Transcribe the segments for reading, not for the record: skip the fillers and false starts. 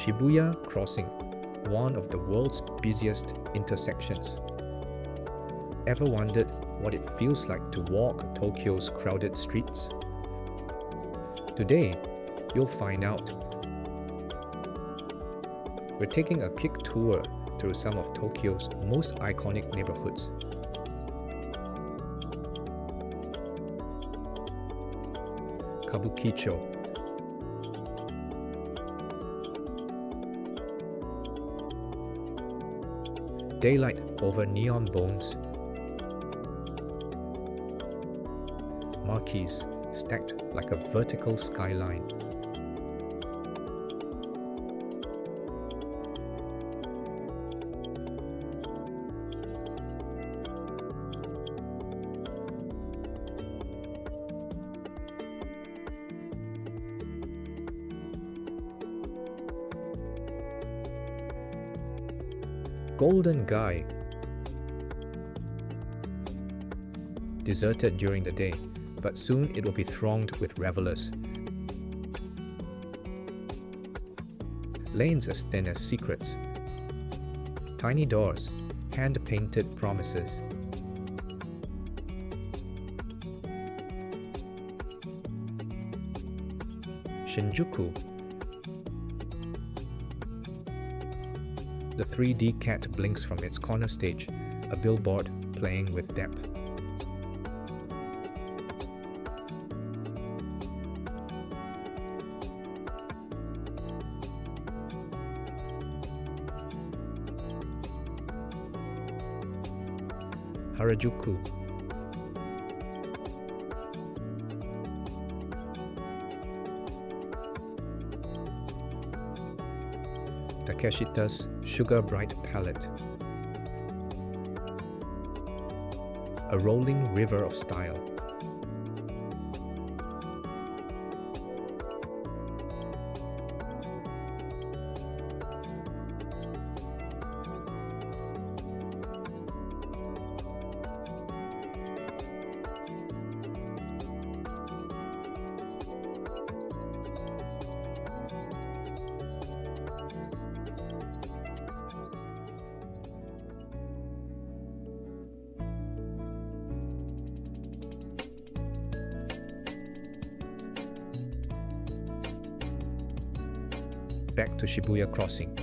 Shibuya Crossing, one of the world's busiest intersections. Ever wondered what it feels like to walk Tokyo's crowded streets? Today, you'll find out. We're taking a quick tour through some of Tokyo's most iconic neighborhoods. Kabukicho. Daylight over neon bones. Marquees stacked like a vertical skyline. Golden Guy. Deserted during the day, but soon it will be thronged with revelers. Lanes as thin as secrets. Tiny doors, hand-painted promises. Shinjuku. The 3D cat blinks from its corner stage, a billboard playing with depth. Harajuku. Takeshita's sugar bright palette. A rolling river of style. Back to Shibuya Crossing.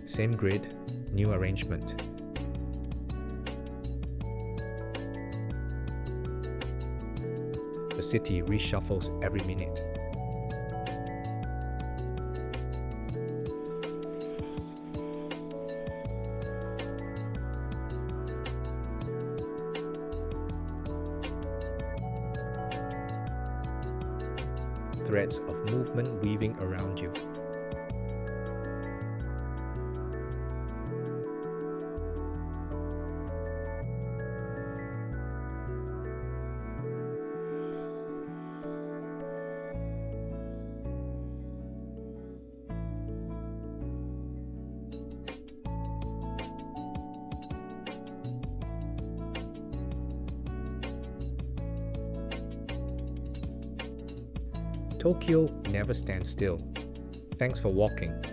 Same grid, new arrangement. The city reshuffles every minute. Threads of movement weaving around you. Tokyo never stands still. Thanks for walking.